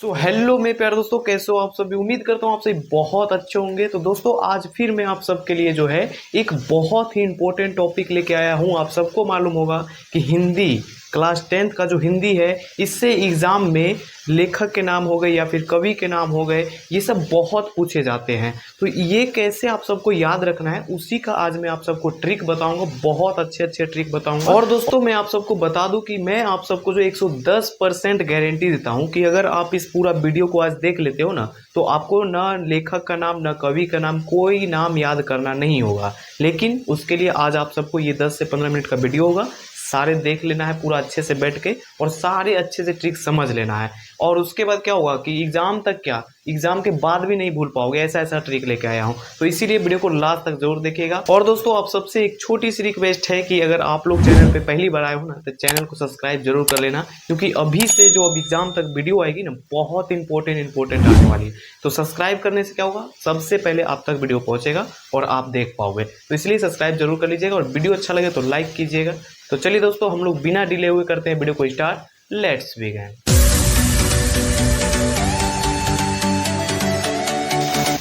तो हेलो मेरे प्यारे दोस्तों, कैसे हो आप सभी। उम्मीद करता हूँ आप सभी बहुत अच्छे होंगे। तो दोस्तों आज फिर मैं आप सबके लिए जो है एक बहुत ही इंपॉर्टेंट टॉपिक लेके आया हूँ। आप सबको मालूम होगा कि हिंदी क्लास 10th का जो हिंदी है, इससे एग्ज़ाम में लेखक के नाम हो गए या फिर कवि के नाम हो गए, ये सब बहुत पूछे जाते हैं। तो ये कैसे आप सबको याद रखना है, उसी का आज मैं आप सबको ट्रिक बताऊंगा। बहुत अच्छे अच्छे ट्रिक बताऊंगा। और दोस्तों मैं आप सबको बता दूं कि मैं आप सबको जो 110% गारंटी देता हूं कि अगर आप इस पूरा वीडियो को आज देख लेते हो ना, तो आपको ना लेखक का नाम ना कवि का नाम कोई नाम याद करना नहीं होगा। लेकिन उसके लिए आज आप सबको ये 10 से 15 मिनट का वीडियो होगा, सारे देख लेना है पूरा अच्छे से बैठ के, और सारे अच्छे से ट्रिक समझ लेना है। और उसके बाद क्या होगा कि एग्जाम तक क्या, एग्जाम के बाद भी नहीं भूल पाओगे। ऐसा ऐसा ट्रिक लेके आया हूँ, तो इसीलिए वीडियो को लास्ट तक जरूर देखिएगा। और दोस्तों आप सबसे एक छोटी सी रिक्वेस्ट है कि अगर आप लोग चैनल पे पहली बार आए हो ना, तो चैनल को सब्सक्राइब जरूर कर लेना, क्योंकि अभी से जो अब एग्जाम तक वीडियो आएगी ना, बहुत इंपॉर्टेंट आने वाली है। तो सब्सक्राइब करने से क्या होगा, सबसे पहले आप तक वीडियो पहुंचेगा और आप देख पाओगे। तो इसलिए सब्सक्राइब जरूर कर लीजिएगा, और वीडियो अच्छा लगे तो लाइक कीजिएगा। तो चलिए दोस्तों, हम लोग बिना डिले हुए करते हैं वीडियो को स्टार्ट। Let's begin.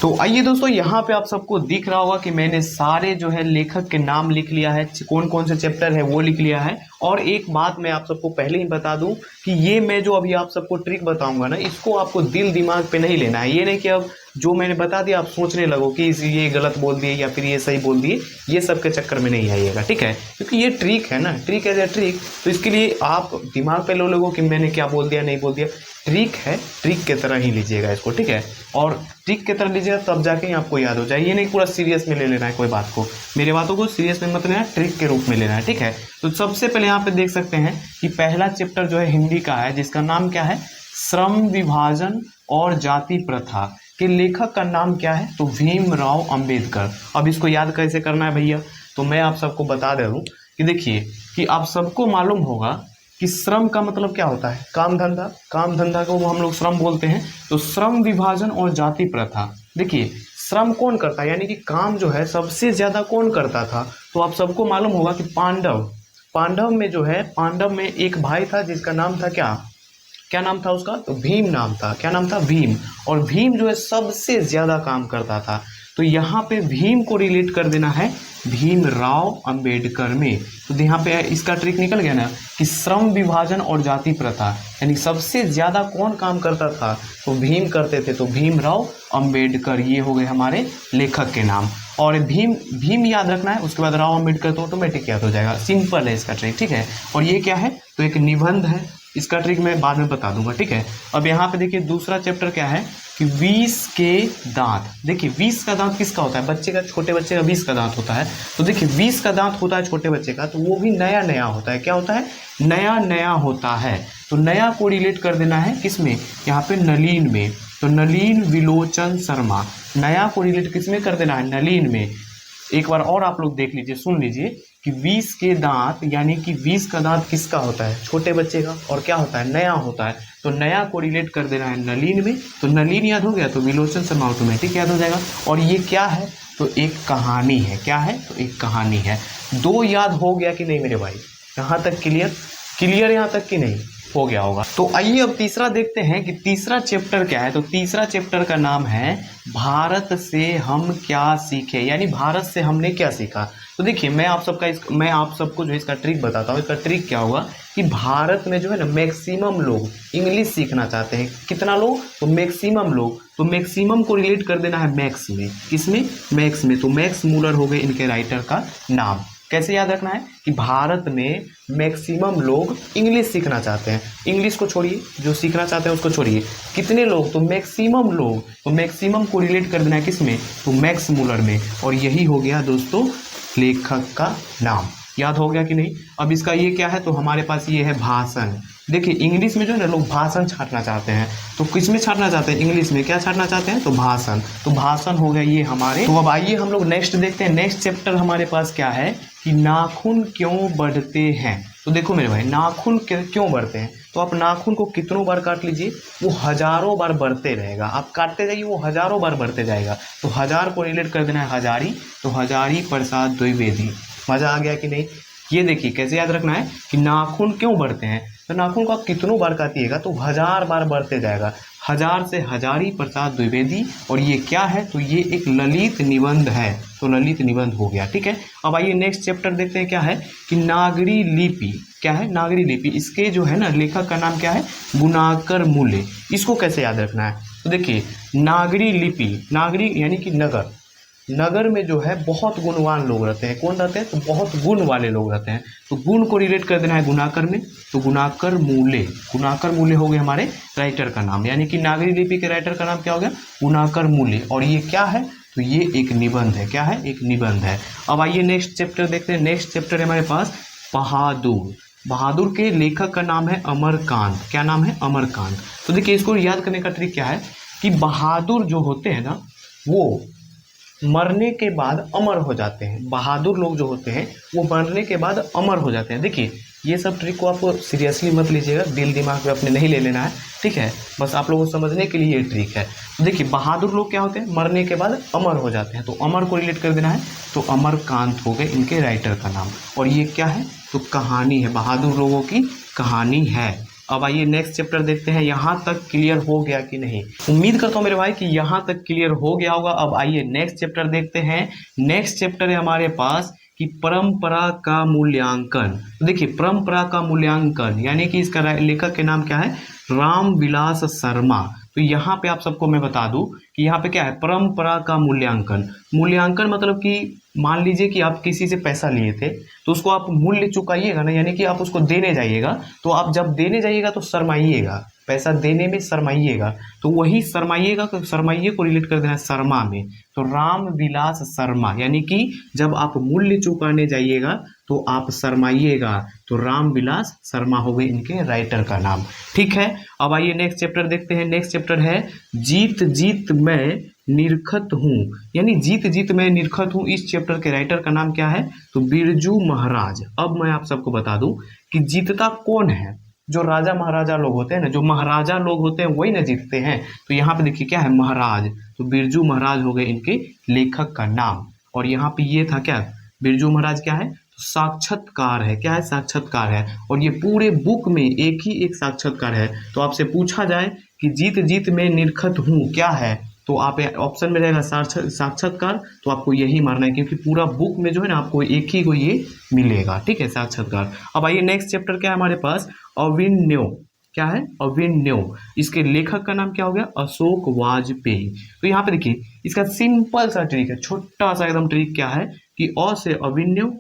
तो आइए दोस्तों, यहाँ पे आप सबको दिख रहा होगा कि मैंने सारे जो है लेखक के नाम लिख लिया है, कौन कौन से चैप्टर है वो लिख लिया है। और एक बात मैं आप सबको पहले ही बता दूं कि ये मैं जो अभी आप सबको ट्रिक बताऊंगा ना, इसको आपको दिल दिमाग पे नहीं लेना है। ये नहीं कि अब जो मैंने बता दिया आप सोचने लगो कि ये गलत बोल दिए या फिर ये सही बोल दिए, ये सब के चक्कर में नहीं आइएगा, ठीक है। क्योंकि ये ट्रिक है ना, ट्रिक एज ए ट्रिक, तो इसके लिए आप दिमाग पे लो लोगों कि मैंने क्या बोल दिया नहीं बोल दिया। ट्रिक है, ट्रिक की तरह ही लीजिएगा इसको, ठीक है। और ट्रिक की तरह लीजिएगा तब जाके ही आपको याद हो जाए। ये नहीं पूरा सीरियस में ले लेना है कोई बात को, मेरे बातों को सीरियस में मत लेना, ट्रिक के रूप में लेना है, ठीक है। तो सबसे पहले यहाँ पे देख सकते हैं कि पहला चैप्टर जो है हिंदी का है, जिसका नाम क्या है, श्रम विभाजन और जाति प्रथा के लेखक का नाम क्या है, तो भीमराव अंबेडकर। अब इसको याद कैसे करना है भैया, तो मैं आप सबको बता दे दूं कि देखिए कि आप सबको मालूम होगा कि श्रम का मतलब क्या होता है, काम धंधा। काम धंधा को हम लोग श्रम बोलते हैं। तो श्रम विभाजन और जाति प्रथा, देखिए श्रम कौन करता है, यानी कि काम जो है सबसे ज्यादा कौन करता था, तो आप सबको मालूम होगा कि पांडव। पांडव में जो है, पांडव में एक भाई था जिसका नाम था क्या, क्या नाम था उसका, तो भीम नाम था। क्या नाम था, भीम। और भीम जो है सबसे ज्यादा काम करता था। तो यहाँ पे भीम को रिलेट कर देना है भीमराव अंबेडकर में। तो यहाँ पे इसका ट्रिक निकल गया ना कि श्रम विभाजन और जाति प्रथा, यानी सबसे ज्यादा कौन काम करता था, तो भीम करते थे, तो भीमराव अंबेडकर। ये हो गए हमारे लेखक के नाम। और भीम भीम याद रखना है, उसके बाद राव अंबेडकर तो ऑटोमेटिक याद हो जाएगा। सिंपल है इसका ट्रिक, ठीक है। और ये क्या है, तो एक निबंध है, इसका ट्रिक मैं बाद में बता दूंगा, ठीक है। अब यहाँ पे देखिए दूसरा चैप्टर क्या है कि 20 के दांत। देखिए 20 का दांत किसका होता है, बच्चे का, छोटे बच्चे का 20 का दांत होता है। तो देखिए 20 का दांत होता है छोटे बच्चे का, तो वो भी नया नया होता है। क्या होता है, नया नया होता है। तो नया को रिलेट कर देना है किसमें, यहाँ पे नलीन में। तो नलीन विलोचन शर्मा, नया को रिलेट किसमें कर देना है, नलीन में। एक बार और आप लोग देख लीजिए, सुन लीजिए कि 20 के दांत, यानी कि 20 का दांत किसका होता है, छोटे बच्चे का, और क्या होता है, नया होता है। तो नया को रिलेट कर देना है नलीन में। तो नलीन याद हो गया तो विलोचन शर्मा ऑटोमेटिक याद हो जाएगा। और ये क्या है, तो एक कहानी है। क्या है, तो एक कहानी है। दो याद हो गया कि नहीं मेरे भाई, यहाँ तक क्लियर, क्लियर यहाँ तक कि नहीं हो गया होगा। तो आइए अब तीसरा देखते हैं कि तीसरा चैप्टर क्या है। तो तीसरा चैप्टर का नाम है भारत से हम क्या सीखे, यानी भारत से हमने क्या सीखा। तो देखिए मैं आप सबको जो इसका ट्रिक बताता हूँ। इसका ट्रिक क्या होगा कि भारत में जो है ना, मैक्सिमम लोग इंग्लिश सीखना चाहते हैं। कितना लोग, तो मैक्सिमम लोग। तो मैक्सिमम को रिलेट कर देना है मैक्स में। किसमें, मैक्स में। तो मैक्स मूलर हो गए इनके राइटर का नाम। कैसे याद रखना है कि भारत में मैक्सिमम लोग इंग्लिश सीखना चाहते हैं। इंग्लिश को छोड़िए, जो सीखना चाहते हैं उसको छोड़िए। कितने लोग, तो मैक्सिमम लोग। तो मैक्सिमम को रिलेट कर देना है किसमें, तो मैक्स मूलर में। और यही हो गया दोस्तों लेखक का नाम। याद हो गया कि नहीं। अब इसका ये क्या है, तो हमारे पास ये है भाषण। देखिए इंग्लिश में जो है ना, लोग भाषण छाटना चाहते हैं। तो किस में छाटना चाहते हैं, इंग्लिश में क्या छाटना चाहते हैं, तो भाषण। तो भाषण हो गया ये हमारे। तो अब आइए हम लोग नेक्स्ट देखते हैं। नेक्स्ट चैप्टर हमारे पास क्या है कि नाखून क्यों बढ़ते हैं। तो देखो मेरे भाई, नाखून क्यों बढ़ते हैं, तो आप नाखून को कितनों बार काट लीजिए, वो हजारों बार बढ़ते रहेगा। आप काटते जाइए, वो हजारों बार बढ़ते जाएगा। तो हजार को रिलेट कर देना है हजारी। तो हजारी प्रसाद द्विवेदी। मजा आ गया कि नहीं। ये देखिए कैसे याद रखना है कि नाखून क्यों बढ़ते हैं, तो नाखून को आप कितनों बार काटिएगा तो 1000 बार बढ़ते जाएगा। हजार से हजारी प्रसाद द्विवेदी। और ये क्या है, तो ये एक ललित निबंध है, तो ललित निबंध हो गया। ठीक है, अब आइए नेक्स्ट चैप्टर देखते हैं क्या है कि नागरी लिपि। क्या है, नागरी लिपि। इसके जो है ना लेखक का नाम क्या है, गुणाकर मूले। इसको कैसे याद रखना है, तो देखिए नागरी लिपि, नागरी यानी कि नगर, नगर में जो है बहुत गुणवान लोग रहते हैं। कौन रहते हैं, तो बहुत गुण वाले लोग रहते हैं। तो गुण को रिलेट कर देना है गुणाकर में, तो गुणाकर मूले, गुणाकर मूले हो गए हमारे राइटर का नाम, यानी कि नागरी लिपि के राइटर का नाम क्या हो गया, गुणाकर मूले। और ये क्या है, तो ये एक निबंध है। क्या है, एक निबंध है। अब आइए नेक्स्ट चैप्टर देखते हैं। नेक्स्ट चैप्टर है हमारे पास बहादुर। बहादुर के लेखक का नाम है अमरकांत। क्या नाम है, अमरकांत। तो देखिए इसको याद करने का ट्रिक क्या है कि बहादुर जो होते हैं ना वो मरने के बाद अमर हो जाते हैं। बहादुर लोग जो होते हैं वो मरने के बाद अमर हो जाते हैं। देखिए ये सब ट्रिक को आपको सीरियसली मत लीजिएगा, दिल दिमाग में अपने नहीं ले लेना है, ठीक है, बस आप लोगों को समझने के लिए ये ट्रिक है। तो देखिए बहादुर लोग क्या होते हैं, मरने के बाद अमर हो जाते हैं, तो अमर को रिलेट कर देना है, तो अमरकांत हो गए इनके राइटर का नाम। और ये क्या है, तो कहानी है, बहादुर लोगों की कहानी है। अब आइए नेक्स्ट चैप्टर देखते हैं, यहाँ तक क्लियर हो गया कि नहीं। उम्मीद करता हूँ मेरे भाई कि यहाँ तक क्लियर हो गया होगा। अब आइए नेक्स्ट चैप्टर देखते हैं। नेक्स्ट चैप्टर है हमारे पास कि परंपरा का मूल्यांकन। तो देखिए परंपरा का मूल्यांकन यानी कि इसका लेखक के नाम क्या है, रामविलास शर्मा। तो यहाँ पे आप सबको मैं बता दूं कि यहाँ पे क्या है, परंपरा का मूल्यांकन। मूल्यांकन मतलब कि मान लीजिए कि आप किसी से पैसा लिए थे तो उसको आप मूल्य चुकाइएगा ना, यानी कि आप उसको देने जाइएगा, तो आप जब देने जाइएगा तो शर्माइएगा, पैसा देने में शर्माइएगा, तो वही शर्माइएगा, शर्माइए को रिलेट कर देना है शर्मा में, तो रामविलास शर्मा, यानी कि जब आप मूल्य चुकाने जाइएगा तो आप शर्माइएगा, तो रामविलास शर्मा हो गए इनके राइटर का नाम। ठीक है, अब आइए नेक्स्ट चैप्टर देखते हैं। नेक्स्ट चैप्टर है जीत जीत मैं निरखत हूँ, यानी जीत जीत मैं निरखत हूँ। इस चैप्टर के राइटर का नाम क्या है, तो बिरजू महाराज। अब मैं आप सबको बता दूं कि जीतता कौन है, जो राजा महाराजा लोग होते हैं ना, जो महाराजा लोग होते हैं वही ना जीतते हैं। तो यहाँ पे देखिए क्या है, महाराज, तो बिरजू महाराज हो गए इनके लेखक का नाम। और यहाँ पे ये था क्या, बिरजू महाराज क्या है, तो साक्षात्कार है। क्या है, साक्षात्कार है। और ये पूरे बुक में एक ही एक साक्षात्कार है। तो आपसे पूछा जाए कि जीत जीत में निरखत हूँ क्या है, तो आप ऑप्शन में रहेगा साक्षात्कार, तो आपको यही मारना है, क्योंकि पूरा बुक में जो है ना आपको एक ही को ये मिलेगा। ठीक है, साक्षात्कार। अब आइए नेक्स्ट चैप्टर क्या है हमारे पास, अभिनव। क्या है, अभिनव। इसके लेखक का नाम क्या हो गया, अशोक वाजपेयी। तो यहाँ पे देखिए इसका सिंपल सा ट्रिक है, छोटा सा एकदम ट्रिक क्या है कि अ से अभिनव,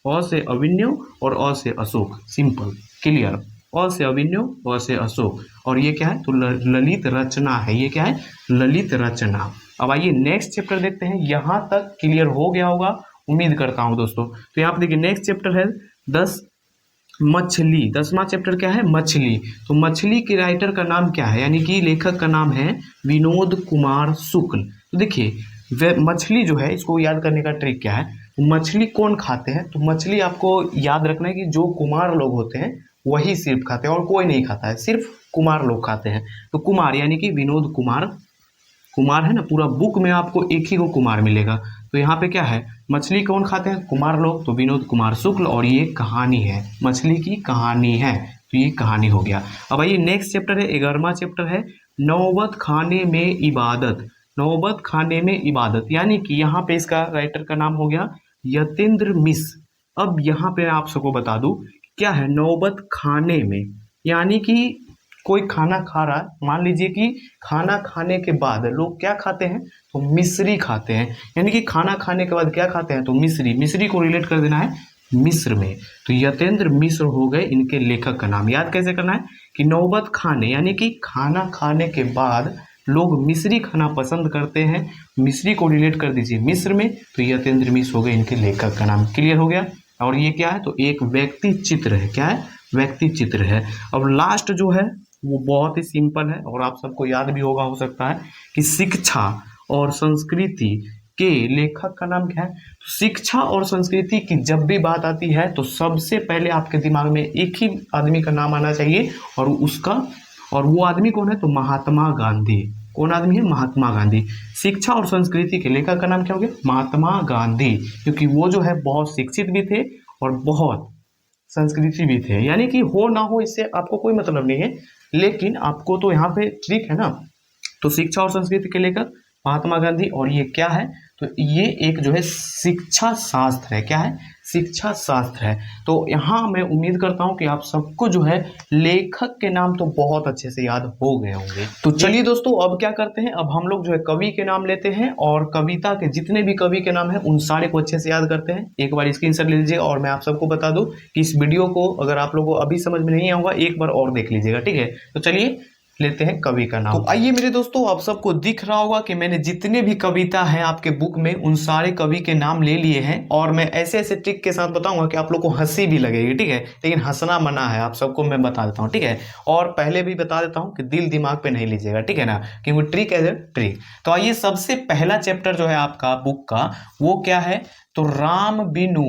अ से अभिनव और अ से अशोक, सिंपल क्लियर, अ से अभिनव अ से अशोक। और ये क्या है, तो ललित रचना है। ये क्या है, ललित रचना। अब आइए नेक्स्ट चैप्टर देखते हैं। यहाँ तक क्लियर हो गया होगा उम्मीद करता हूँ दोस्तों। तो यहाँ पे देखिए नेक्स्ट चैप्टर है 10 मछली। 10वां चैप्टर क्या है, मछली। तो मछली के राइटर का नाम क्या है, यानी कि लेखक का नाम है विनोद कुमार शुक्ल। तो देखिए मछली जो है, इसको याद करने का ट्रिक क्या है, मछली कौन खाते हैं, तो मछली आपको याद रखना है कि जो कुमार लोग होते हैं वही सिर्फ खाते हैं और कोई नहीं खाता है, सिर्फ कुमार लोग खाते हैं। तो कुमार यानी कि विनोद कुमार, कुमार है ना, पूरा बुक में आपको एक ही को कुमार मिलेगा। तो यहाँ पे क्या है, मछली कौन खाते हैं, कुमार लोग, तो विनोद कुमार शुक्ल। और ये कहानी है, मछली की कहानी है, तो ये कहानी हो गया। अब आइए नेक्स्ट चैप्टर है, 11वां चैप्टर है नौबत खाने में इबादत। नौबत खाने में इबादत, यानी कि यहाँ पे इसका राइटर का नाम हो गया यतेंद्र मिश्र। अब यहाँ पे आप सबको बता दूं क्या है नौबत खाने में, यानी कि कोई खाना खा रहा है, मान लीजिए कि खाना खाने के बाद लोग क्या खाते हैं, तो मिश्री खाते हैं, यानी कि खाना खाने के बाद क्या खाते हैं, तो मिश्री। मिश्री को रिलेट कर देना है मिस्र में, तो यतेंद्र मिश्र हो गए इनके लेखक का नाम। याद कैसे करना है कि नौबत खाने यानी कि खाना खाने के बाद लोग मिश्री खाना पसंद करते हैं, मिश्री को रिलेट कर दीजिए मिस्र में, तो यतेंद्र मिश्र हो गए इनके लेखक का नाम। क्लियर हो गया। और ये क्या है, तो एक व्यक्ति चित्र है। क्या है, व्यक्ति चित्र है। अब लास्ट जो है वो बहुत ही सिंपल है और आप सबको याद भी होगा, हो सकता है कि शिक्षा और संस्कृति के लेखक का नाम क्या है। तो शिक्षा और संस्कृति की जब भी बात आती है तो सबसे पहले आपके दिमाग में एक ही आदमी का नाम आना चाहिए, और उसका, और वो आदमी कौन है, तो महात्मा गांधी। कौन आदमी है, महात्मा गांधी। शिक्षा और संस्कृति के लेखक का नाम क्या हो गया, महात्मा गांधी, क्योंकि वो जो है बहुत शिक्षित भी थे और बहुत संस्कृति भी थे। यानी कि हो ना हो इससे आपको कोई मतलब नहीं है, लेकिन आपको तो यहाँ पे ट्रिक है ना तो शिक्षा और संस्कृति के लेखक महात्मा गांधी। और ये क्या है, तो ये एक जो है शिक्षा शास्त्र है। क्या है, शिक्षा शास्त्र है। तो यहाँ मैं उम्मीद करता हूँ कि आप सबको जो है लेखक के नाम तो बहुत अच्छे से याद हो गए होंगे। तो चलिए दोस्तों, अब क्या करते हैं, अब हम लोग जो है कवि के नाम लेते हैं और कविता के जितने भी कवि के नाम है उन सारे को अच्छे से याद करते हैं। एक बार स्क्रीनशॉट ले लीजिए और मैं आप सबको बता दूं कि इस वीडियो को अगर आप लोगों को अभी समझ में नहीं आऊंगा एक बार और देख लीजिएगा, ठीक है। तो चलिए लेते हैं कवि का नाम। तो आइए मेरे दोस्तों, आप सबको दिख रहा होगा कि मैंने जितने भी कविता हैं आपके बुक में उन सारे कवि के नाम ले लिए हैं और मैं ऐसे ऐसे ट्रिक के साथ बताऊंगा कि आप लोग को हंसी भी लगेगी, ठीक है। लेकिन हंसना मना है, आप सबको मैं बता देता हूँ, ठीक है। और पहले भी बता देता हूँ कि दिल दिमाग पे नहीं लीजिएगा, ठीक है ना, क्योंकि ट्रिक एज ए ट्रिक। तो आइए, सबसे पहला चैप्टर जो है आपका बुक का वो क्या है, तो राम बिनु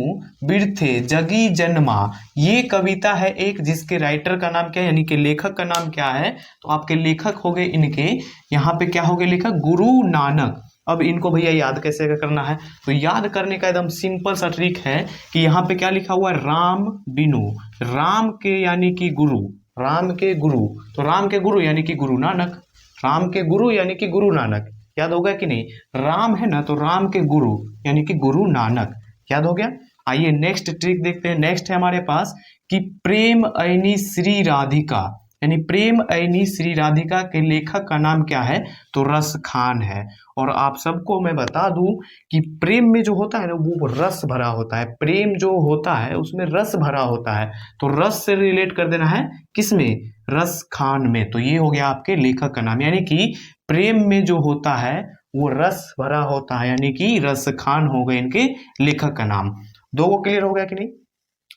बिरथे जगी जन्मा। ये कविता है एक, जिसके राइटर का नाम क्या है, यानी कि लेखक का नाम क्या है, तो आपके लेखक हो गए इनके, यहाँ पे क्या हो गए लेखक, गुरु नानक। अब इनको भैया याद कैसे करना है, तो याद करने का एकदम सिंपल सा ट्रिक है कि यहाँ पे क्या लिखा हुआ है, राम बिनु, राम के यानी कि गुरु, राम के गुरु, तो राम के गुरु यानी कि गुरु नानक, राम के गुरु यानी कि गुरु नानक। याद हो गया कि नहीं, राम है ना, तो राम के गुरु यानी कि गुरु नानक। याद हो गया। आइए नेक्स्ट ट्रिक देखते हैं। नेक्स्ट है हमारे पास कि प्रेम ऐनी श्री राधिका, यानी प्रेम ऐनी श्री राधिका के लेखक का नाम क्या है, तो रस खान है। और आप सबको मैं बता दूं कि प्रेम में जो होता है ना वो रस भरा होता है, प्रेम जो होता है उसमें रस भरा होता है, तो रस से रिलेट कर देना है किसमें, रस खान में। तो ये हो गया आपके लेखक का नाम, यानी कि प्रेम में जो होता है वो रस भरा होता है, यानी कि रस खान हो गए इनके लेखक का नाम। दो को क्लियर हो गया कि नहीं।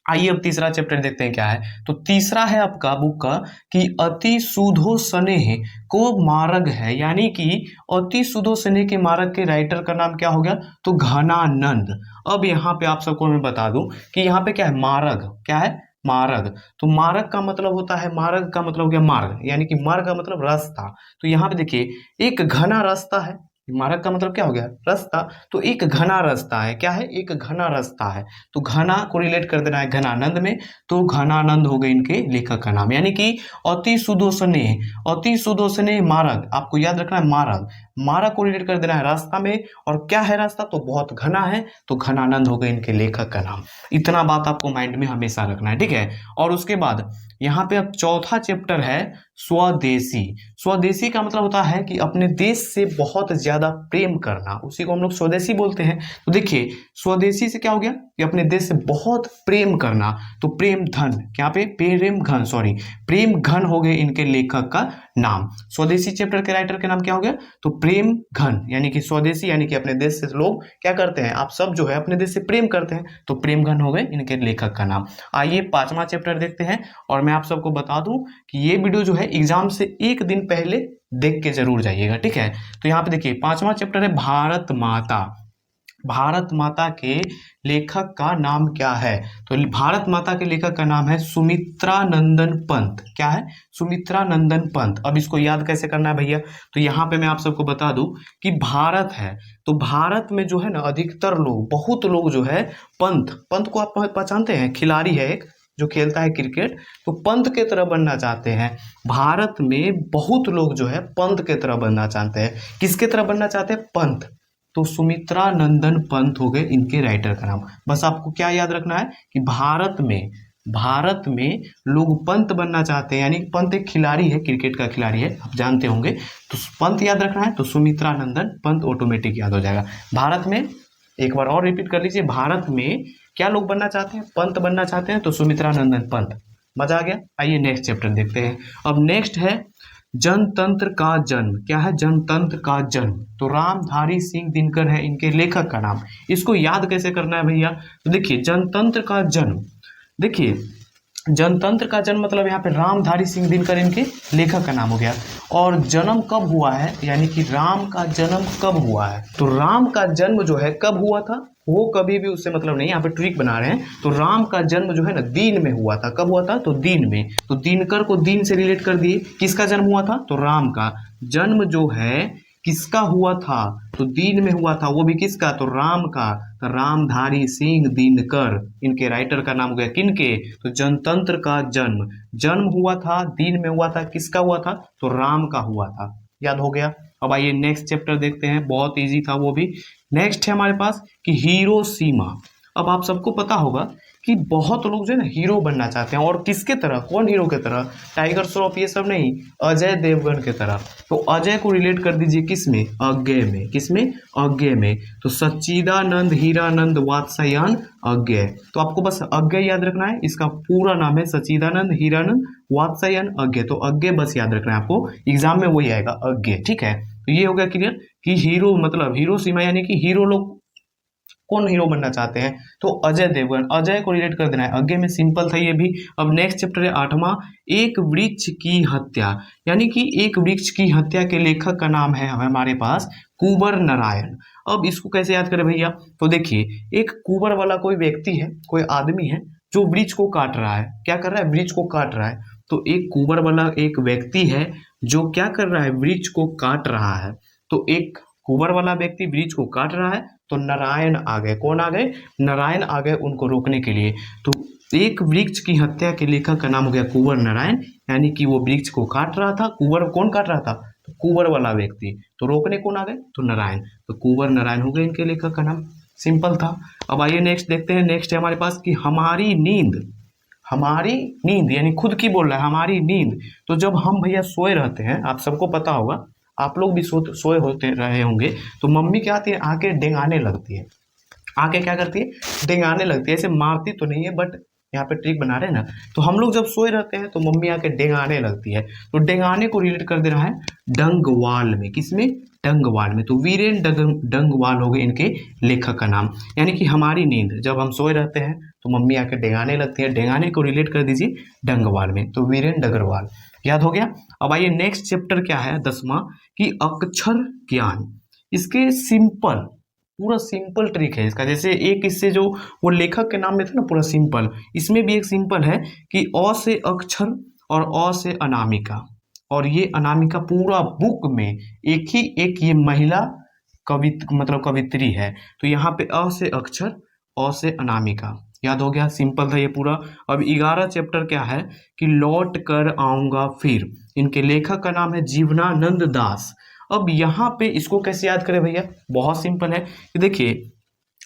आइए अब तीसरा चैप्टर देखते हैं क्या है। तो तीसरा है आपका बुक का कि अति सुधो स्नेह को मार्ग है, यानी कि अति सुधो स्नेह के मार्ग के राइटर का नाम क्या हो गया, तो घनानंद। अब यहाँ पे आप सबको मैं बता दूं कि यहाँ पे क्या है, मार्ग, क्या है, मार्ग। तो मार्ग का मतलब होता है, मार्ग का मतलब हो गया मार्ग, यानी कि मार्ग का मतलब रास्ता। तो यहाँ पे देखिए एक घना रास्ता है, मार्ग का मतलब क्या हो गया, रास्ता। तो एक घना रास्ता है, क्या है, एक घना रास्ता है। तो घना को रिलेट कर देना है घनानंद में, तो घनानंद हो गए इनके लेखक का नाम, यानी कि अति सुधो स्नेह, अति सुधो स्नेह मार्ग, आपको याद रखना है मार्ग, मार्ग को रिलेट कर देना है रास्ता में। और क्या है रास्ता, तो बहुत घना है, तो घनानंद हो गए इनके लेखक का नाम। इतना बात आपको माइंड में हमेशा रखना है, ठीक है। और उसके बाद यहाँ पे अब चौथा चैप्टर है स्वदेशी। स्वदेशी का मतलब होता है कि अपने देश से बहुत ज्यादा प्रेम करना, उसी को हम लोग स्वदेशी बोलते हैं। तो देखिए स्वदेशी से क्या हो गया कि अपने देश से बहुत प्रेम करना, तो प्रेम धन, क्या पे प्रेम घन, सॉरी प्रेम घन हो गए इनके लेखक का नाम। स्वदेशी चैप्टर के राइटर के नाम क्या हो गया, तो प्रेम घन, यानी कि स्वदेशी यानी कि अपने देश से लोग क्या करते हैं, आप सब जो है अपने देश से प्रेम करते हैं, तो प्रेम घन हो गए इनके लेखक का नाम। आइए पांचवा चैप्टर देखते हैं। और मैं आप सबको बता दूं कि ये वीडियो जो है एग्जाम से एक दिन पहले देख के जरूर जाइएगा, ठीक है। तो यहाँ पे देखिए पांचवा चैप्टर है भारत माता। भारत माता के लेखक का नाम क्या है, तो भारत माता के लेखक का नाम है सुमित्रा नंदन पंत। क्या है, सुमित्रा नंदन पंत। अब इसको याद कैसे करना है भैया, तो यहाँ पे मैं आप सबको बता दूं कि भारत है, तो भारत में जो है ना अधिकतर लोग, बहुत लोग जो है पंत, पंत को आप पहचानते हैं, खिलाड़ी है एक जो खेलता है क्रिकेट, तो पंत के तरह बनना चाहते हैं। भारत में बहुत लोग जो है पंत के तरह बनना चाहते हैं। किसके तरह बनना चाहते हैं, पंत। तो सुमित्रा नंदन पंत हो गए इनके राइटर का नाम। बस आपको क्या याद रखना है कि भारत में लोग पंत बनना चाहते हैं, यानी पंत एक खिलाड़ी है, क्रिकेट का खिलाड़ी है, आप जानते होंगे। तो पंत याद रखना है, तो सुमित्रा नंदन पंत ऑटोमेटिक याद हो जाएगा। भारत में, एक बार और रिपीट कर लीजिए, भारत में क्या लोग बनना चाहते हैं, पंत बनना चाहते हैं, तो सुमित्रा नंदन पंत। मजा आ गया। आइए नेक्स्ट चैप्टर देखते हैं। अब नेक्स्ट है जनतंत्र का जन्म। क्या है, जनतंत्र का जन्म, तो रामधारी सिंह दिनकर है इनके लेखक का नाम। इसको याद कैसे करना है भैया, तो देखिए जनतंत्र का जन्म, देखिए जनतंत्र का जन्म मतलब यहाँ पे रामधारी सिंह दिनकर इनके लेखक का नाम हो गया। और जन्म कब हुआ है, यानी कि राम का जन्म कब हुआ है, तो राम का जन्म जो है कब हुआ था, वो कभी भी उससे मतलब नहीं, यहाँ पे ट्रिक बना रहे हैं। तो राम का जन्म जो है ना दिन में हुआ था। कब हुआ था, तो दिन में। तो दिनकर को दिन से रिलेट कर दिए। किसका जन्म हुआ था, तो राम का जन्म जो है किसका हुआ था, तो दिन में हुआ था, वो भी किसका, तो राम का। तो रामधारी सिंह दिनकर इनके राइटर का नाम हो गया। किनके, तो जनतंत्र का जन्म, जन्म हुआ था दिन में हुआ था, किसका हुआ था, तो राम का हुआ था। याद हो गया। अब आइए नेक्स्ट चैप्टर देखते हैं, बहुत इजी था वो भी। नेक्स्ट है हमारे पास कि हिरोशिमा। अब आप सबको पता होगा कि बहुत लोग जो है ना हीरो बनना चाहते हैं, और किसके तरह, कौन हीरो के तरह, टाइगर श्रॉफ ये सब नहीं, अजय देवगन के तरह। तो अजय को रिलेट कर दीजिए किसमें, अज्ञेय में। किसमें, अज्ञेय में। तो सच्चिदानंद हीरानंद वात्स्यायन अज्ञेय। तो आपको बस अज्ञेय याद रखना है, इसका पूरा नाम है सच्चिदानंद हीरानंद वात्स्यायन अज्ञेय। तो अज्ञेय बस याद रखना है आपको, एग्जाम में वही आएगा अज्ञेय, ठीक है। तो ये हो गया क्लियर कि हीरो मतलब हिरोशिमा यानी कि हीरो लोग कौन हीरो बनना चाहते हैं, तो अजय देवगन। अजय को रिलेट कर देना है अज्ञेय में, सिंपल था ये भी। अब नेक्स्ट चैप्टर है 8वां, एक वृक्ष की हत्या। यानी कि एक वृक्ष की हत्या के लेखक का नाम है हमारे पास कुंवर नारायण। अब इसको कैसे याद करें भैया, तो देखिए एक कुंवर वाला कोई व्यक्ति है, कोई आदमी है जो वृक्ष को काट रहा है। क्या कर रहा है, वृक्ष को काट रहा है। तो एक कुंवर वाला एक व्यक्ति है जो क्या कर रहा है, वृक्ष को काट रहा है। तो एक कुंवर वाला व्यक्ति वृक्ष को काट रहा है, तो नारायण आ गए। कौन आ गए, नारायण आ गए उनको रोकने के लिए। तो एक वृक्ष की हत्या के लेखक का नाम हो गया कुंवर नारायण, यानी कि वो वृक्ष को काट रहा था। कुंवर कौन काट रहा था, तो कुंवर वाला व्यक्ति। तो रोकने कौन आ गए, तो नारायण। तो कुंवर नारायण हो गए इनके लेखक का नाम, सिंपल था। अब आइए नेक्स्ट देखते हैं। नेक्स्ट है हमारे पास कि हमारी नींद। हमारी नींद यानी खुद की बोल रहा है हमारी नींद। तो जब हम भैया सोए रहते हैं, आप सबको पता होगा, आप लोग भी सोए होते रहे होंगे, तो मम्मी क्या आती है, आके डेंगाने लगती है। आके क्या करती है, डेंगाने लगती है। ऐसे मारती तो नहीं है, बट यहाँ पे ट्रिक बना रहे हैं ना। तो हम लोग जब सोए रहते हैं तो मम्मी आके डेंगाने लगती है। तो डेंगाने को रिलेट कर दे रहा है डंगवाल में। किसमें, डंगवाल में। तो वीरेन डंगवाल हो गए इनके लेखक का नाम। यानी कि हमारी नींद, जब हम सोए रहते हैं तो मम्मी आके डेंगाने लगती है, डेंगाने को रिलेट कर दीजिए डंगवाल में। तो वीरेन डगरवाल, याद हो गया। अब आइए नेक्स्ट चैप्टर क्या है 10वां, कि अक्षर ज्ञान। इसके सिंपल, पूरा सिंपल ट्रिक है इसका। जैसे एक इससे जो वो लेखक के नाम में था ना पूरा सिंपल, इसमें भी एक सिंपल है कि अ से अक्षर और अ से अनामिका। और ये अनामिका पूरा बुक में एक ये महिला मतलब कवित्री है। तो यहाँ पे अ से अक्षर, अ से अनामिका, याद हो गया, सिंपल था ये पूरा। अब 11 चैप्टर क्या है कि लौट कर आऊंगा फिर। इनके लेखक का नाम है जीवनानंद दास। अब यहाँ पे इसको कैसे याद करें भैया, बहुत सिंपल है कि देखिए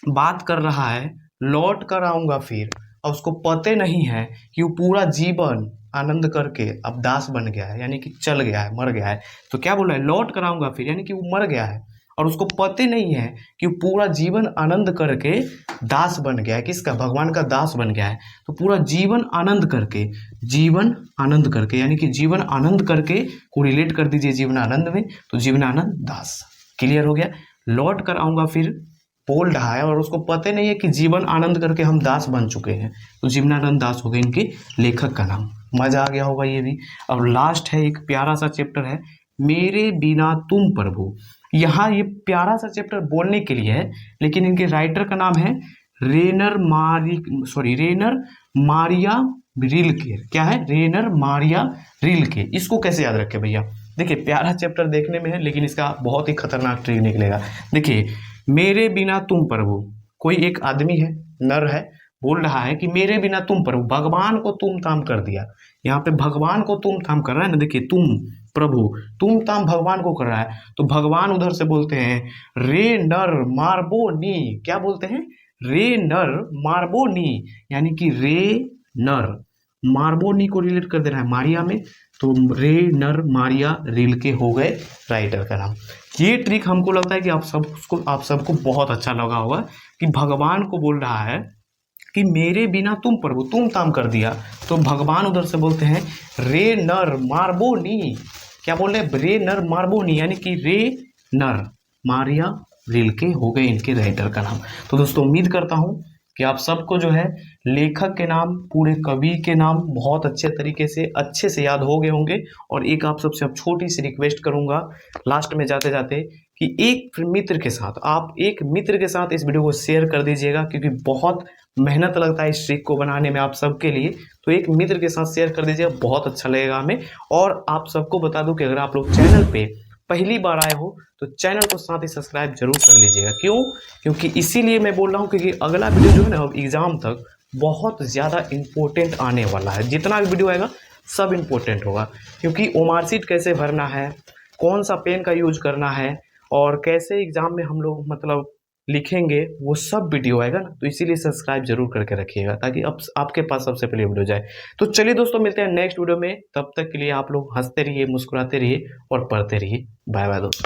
बात कर रहा है लौट कर आऊंगा फिर, और उसको पते नहीं है कि वो पूरा जीवन आनंद करके अब दास बन गया है, यानी कि चल गया है, मर गया है। तो क्या बोल रहा है, लौट कर आऊंगा फिर, यानी कि वो मर गया है और उसको पते नहीं है कि वो पूरा जीवन आनंद करके दास बन गया है। किसका, भगवान का दास बन गया है। तो पूरा जीवन आनंद करके, जीवन आनंद करके, यानी कि जीवन आनंद करके को रिलेट कर दीजिए जीवनानंद में। तो जीवनानंद दास, क्लियर हो गया। लौट कर आऊंगा फिर बोल रहा है और उसको पता नहीं है कि जीवन आनंद करके हम दास बन चुके हैं। तो जीवनानंद दास हो गए इनके लेखक का नाम। मजा आ गया होगा ये भी। अब लास्ट है एक प्यारा सा चैप्टर है, मेरे बिना तुम प्रभु। यहाँ ये प्यारा सा चैप्टर बोलने के लिए है, लेकिन इनके राइटर का नाम है रेनर मारिया रिल्के। क्या है, रेनर मारिया रिल्के। इसको कैसे याद रखें भैया, देखिए प्यारा चैप्टर देखने में है, लेकिन इसका बहुत ही खतरनाक ट्रिक निकलेगा। देखिए मेरे बिना तुम प्रभु, कोई एक आदमी है, नर है, बोल रहा है कि मेरे बिना तुम प्रभु, भगवान को तुम ताम कर दिया। यहाँ पे भगवान को तुम ताम कर रहा है ना, देखिए तुम प्रभु, तुम ताम भगवान को कर रहा है। तो भगवान उधर से बोलते हैं रे नर मारबो नी। क्या बोलते हैं, रे नर मारबो नी, यानी कि रे नर मारबो नी को रिलेट कर देना है मारिया में। तो रे नर मारिया रिल्के हो गए राइटर का नाम। ये ट्रिक हमको लगता है कि आप सबको बहुत अच्छा लगा होगा कि भगवान को बोल रहा है कि मेरे बिना तुम प्रभु, तुम ताम कर दिया। तो भगवान उधर से बोलते हैं रे नर मारबो नी। क्या बोल रहे हैं, रे नर मारबो नी, यानी कि रे नर मारिया रिल्के हो गए इनके राइटर का नाम। तो दोस्तों उम्मीद करता हूँ कि आप सबको जो है लेखक के नाम, पूरे कवि के नाम बहुत अच्छे से याद हो गए होंगे। और एक आप सबसे अब छोटी सी रिक्वेस्ट करूंगा लास्ट में जाते जाते कि एक मित्र के साथ इस वीडियो को शेयर कर दीजिएगा, क्योंकि बहुत मेहनत लगता है इस ट्रिक को बनाने में आप सबके लिए। तो एक मित्र के साथ शेयर कर दीजिएगा, बहुत अच्छा लगेगा हमें। और आप सबको बता दूं कि अगर आप लोग चैनल पे पहली बार आए हो तो चैनल को साथ ही सब्सक्राइब जरूर कर लीजिएगा। क्यों, क्योंकि इसीलिए मैं बोल रहा हूँ क्योंकि अगला वीडियो जो है ना अब एग्जाम तक बहुत ज़्यादा इंपॉर्टेंट आने वाला है। जितना भी वीडियो आएगा सब इंपॉर्टेंट होगा, क्योंकि ओमार शीट कैसे भरना है, कौन सा पेन का यूज करना है और कैसे एग्जाम में हम लोग मतलब लिखेंगे, वो सब वीडियो आएगा ना। तो इसीलिए सब्सक्राइब जरूर करके रखिएगा ताकि अब आपके पास सबसे पहले वीडियो जाए। तो चलिए दोस्तों, मिलते हैं नेक्स्ट वीडियो में। तब तक के लिए आप लोग हंसते रहिए, मुस्कुराते रहिए और पढ़ते रहिए। बाय बाय दोस्तों।